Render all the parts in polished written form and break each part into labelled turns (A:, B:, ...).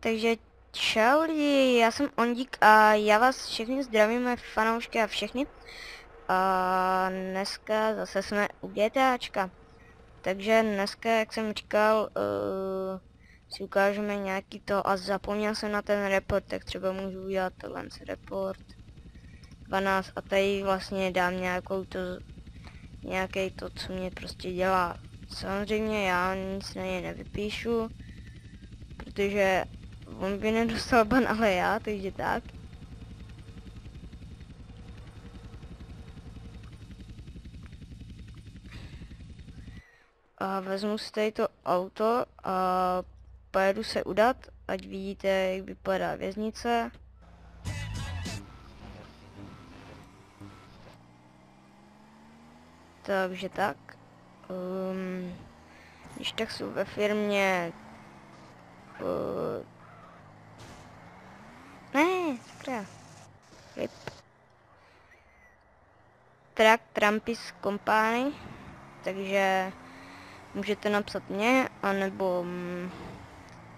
A: Takže čau lidi, já jsem Ondík a já vás všechny zdravím, moje fanoušky a všechny. A dneska zase jsme u GTAčka. Takže dneska, jak jsem říkal, si ukážeme nějaký to a zapomněl jsem na ten report, tak třeba můžu udělat tohle report 12 a tady vlastně dám nějaký to, co mě prostě dělá. Samozřejmě já nic na něj nevypíšu, protože on by nedostal ban, ale já, takže tak. A vezmu si tady to auto a pojedu se udat, ať vidíte, jak vypadá věznice. Takže tak. Když tak jsou ve firmě... ne, sakra. Rip. Track Trumpis Company. Takže můžete napsat mě, anebo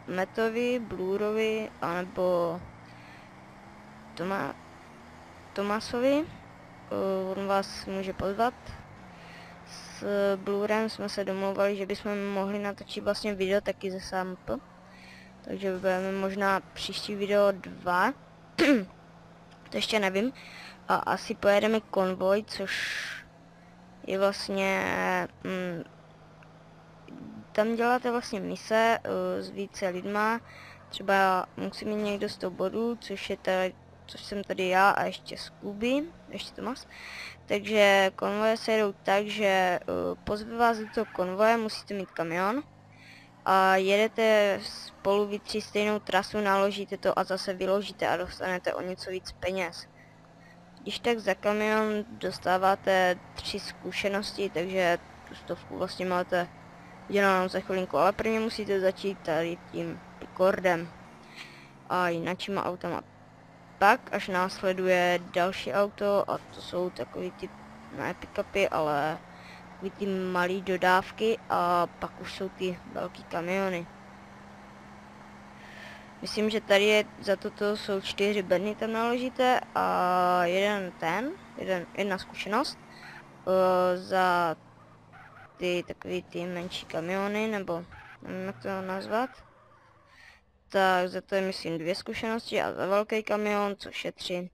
A: Metovi, Blurovi, anebo Tomasovi. On vás může pozvat. S Blurem jsme se domlouvali, že bychom mohli natočit vlastně video taky ze sample. Takže budeme možná příští video 2. To ještě nevím. A asi pojedeme konvoj, což je vlastně... tam děláte vlastně mise s více lidma. Třeba musí mít někdo 100 bodů, což jsem tady já a ještě Scooby, ještě Tomas. Takže konvoje se jedou tak, že pozve vás do toho konvoje, musíte mít kamion a jedete spolu vy tři stejnou trasu, naložíte to a zase vyložíte a dostanete o něco víc peněz. Když tak za kamion dostáváte 3 zkušenosti, takže tu 100 vlastně máte dělanou za chvilinku, ale prvně musíte začít tady tím Picordem a jináčíma autama. Pak až následuje další auto a to jsou takový ty, ne pick-upy, ale takový ty malé dodávky a pak už jsou ty velký kamiony. Myslím, že tady je za toto jsou 4 bedny tam naložíte a jedna zkušenost za ty takový ty menší kamiony, nebo nevím jak to nazvat. Tak za to je myslím 2 zkušenosti a za velký kamion, což je 3.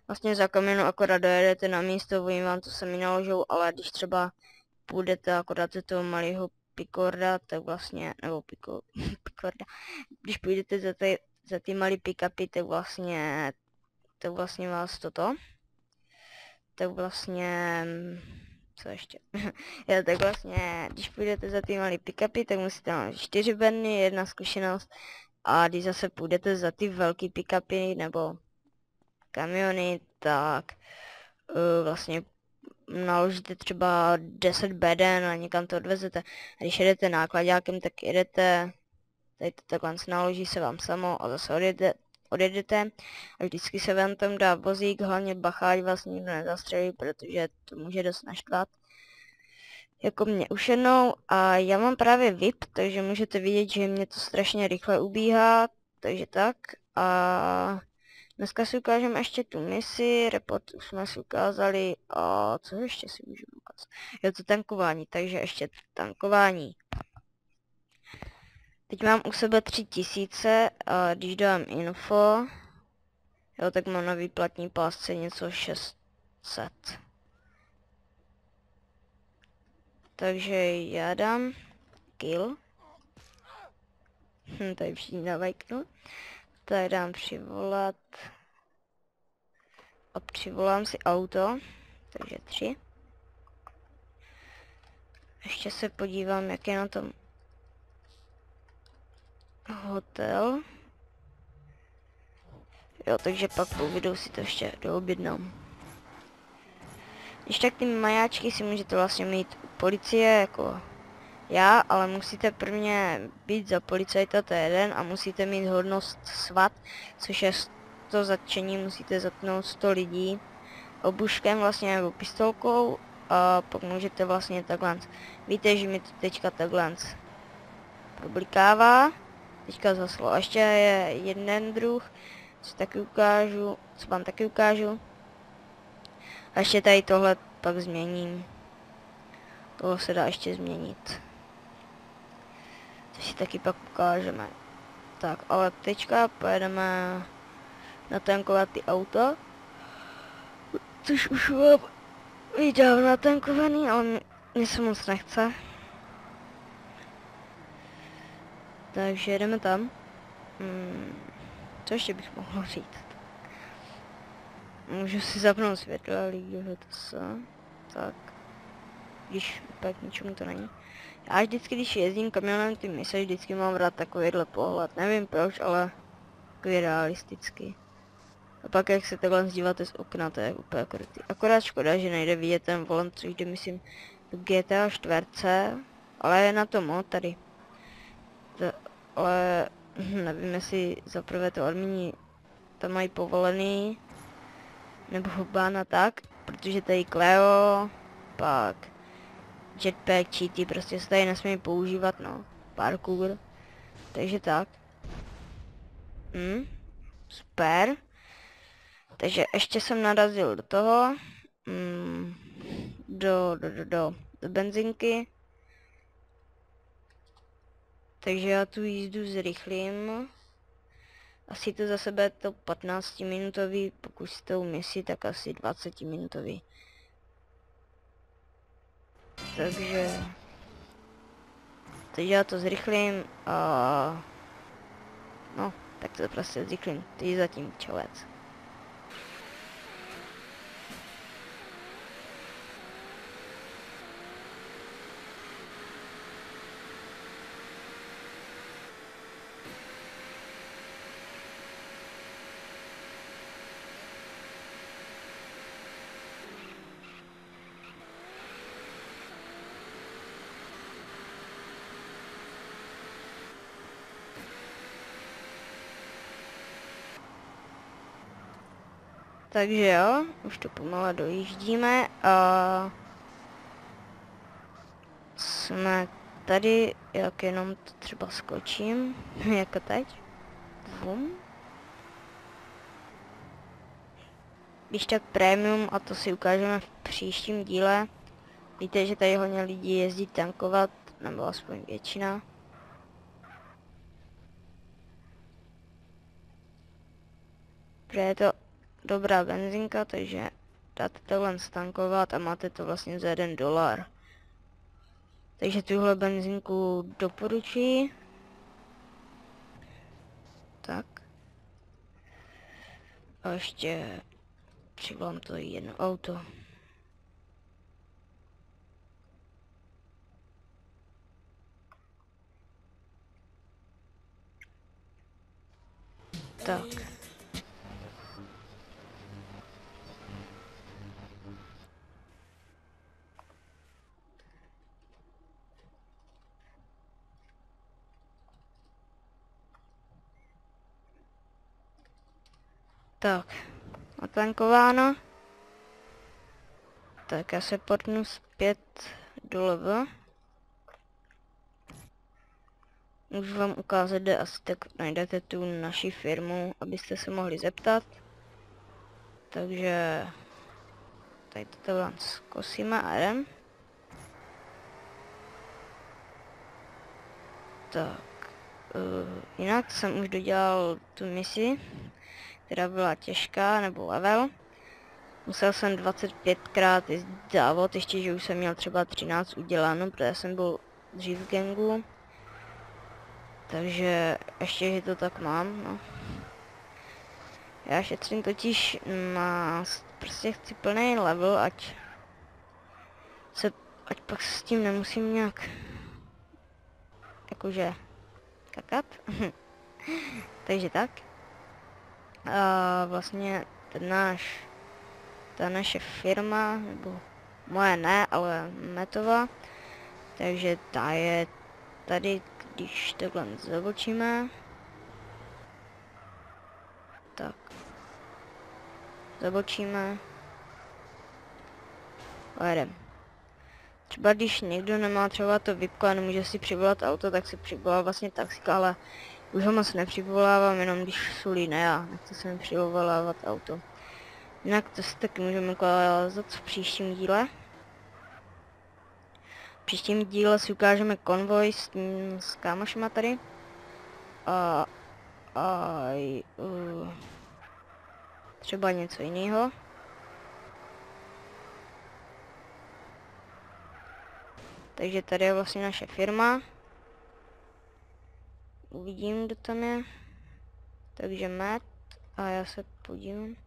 A: Vlastně za kamionu akorát dojedete na místo, oni vám to sami naložou, ale když třeba půjdete akorát do toho malého Picorda, tak vlastně, nebo Picorda, když půjdete za ty malý pick-upy, tak vlastně vás tak vlastně, co ještě, jo, tak vlastně, když půjdete za ty malý pick-upy, tak musíte mít 4 bedny, 1 zkušenost, a když zase půjdete za ty velký pick-upy nebo kamiony, tak vlastně naložíte třeba 10 beden a někam to odvezete. A když jedete nákladákem, tak jedete, tady to takhle naloží se vám samo a zase odjedete. A vždycky se vám tam dá vozík, hlavně bacha, ať vás nikdo nezastřelí, protože to může dost naštvat. Jako mě už jednou a já mám právě VIP, takže můžete vidět, že mě to strašně rychle ubíhá, takže tak. A dneska si ukážeme ještě tu misi, report už jsme si ukázali a co ještě si můžeme ukázat? Je to tankování, takže ještě tankování. Teď mám u sebe 3000 a když dám info, jo, tak mám na výplatní pásce něco 600. Takže já dám kill. Tady všichni dávají kill. Tady dám přivolat. A přivolám si auto. Takže 3. Ještě se podívám, jak je na tom hotel. Jo, takže pak po videu si to ještě doobjednám. Když tak ty majáčky si můžete vlastně mít u policie jako já, ale musíte prvně být za policajta, to je jeden, a musíte mít hodnost SWAT, což je 100 zatčení, musíte zatknout 100 lidí obuškem vlastně nebo pistolkou a pak můžete vlastně takhle. Víte, že mi to teďka takhle problikává, teďka zaslo. A ještě je jeden druh, co vám taky ukážu. A ještě tady tohle pak změním. Tohle se dá ještě změnit. To si taky pak ukážeme. Tak, ale teďka pojedeme natankovat ty auta. Což už mám vydávno natankovaný, ale mě se moc nechce. Takže jedeme tam. Co ještě bych mohl říct? Můžu si zapnout světlo, ale to. Tak. Když pak ničemu to není. Já vždycky, když jezdím kamionem ty mise, vždycky mám rád takovýhle pohled. Nevím proč, ale takový realistický. A pak jak se takhle díváte z okna, to je úplně krutý. Akorát škoda, že nejde vidět ten volant, což jde myslím do GTA 4, ale je na to mod tady. Ale nevím, jestli zaprvé to admini tam mají povolený, nebo hubána tak, protože tady Cleo, pak jetpack, cheaty, prostě se tady nesmí používat, no, parkour, takže tak. Super. Takže ještě jsem narazil do toho, do benzinky. Takže já tu jízdu zrychlím. Asi to za sebe to 15 minutový, pokud si to umyslí, tak asi 20 minutový. Takže já to zrychlím a no, tak to prostě zrychlím. Teď zatím čelec. Takže jo, už to pomalu dojíždíme a jsme tady, jak jenom to třeba skočím, jako teď. Vum. Když tak premium, a to si ukážeme v příštím díle. Víte, že tady hodně lidí jezdí tankovat, nebo aspoň většina. Protože je to dobrá benzinka, takže dáte tohle stankovat a máte to vlastně za $1. Takže tuhle benzinku doporučuji. Tak. A ještě přivolám to jedno auto. Tak. Tak, natankováno. Tak já se portnu zpět do leva. Můžu vám ukázat, kde asi tak najdete tu naši firmu, abyste se mohli zeptat. Takže tady toto vám zkusíme a jdem. Tak, jinak jsem už dodělal tu misi, která byla těžká, nebo level. Musel jsem 25krát jezdit závod, ještě že už jsem měl třeba 13 uděláno, protože jsem byl dřív v gangu. Takže ještě, že to tak mám, no. Já šetřím totiž na, prostě chci plný level, ať pak s tím nemusím nějak, jakože, kakat. Takže tak. A vlastně ta naše firma, nebo moje ne, ale Metova, takže ta je tady, když takhle zabočíme. Tak. Zabočíme. A jedem. Třeba když někdo nemá třeba to VIPko a nemůže si přivolat auto, tak si přivolá vlastně taxíka, ale Už ho moc nepřivolávám, jenom když sulí ne já, nechci se mi přivolávat auto. Jinak to si taky můžeme ukázat v příštím díle. V příštím díle si ukážeme konvoj s kámošema tady. A třeba něco jiného. Takže tady je vlastně naše firma. Uvidím, kdo tam je. Takže Matt a já se podívám.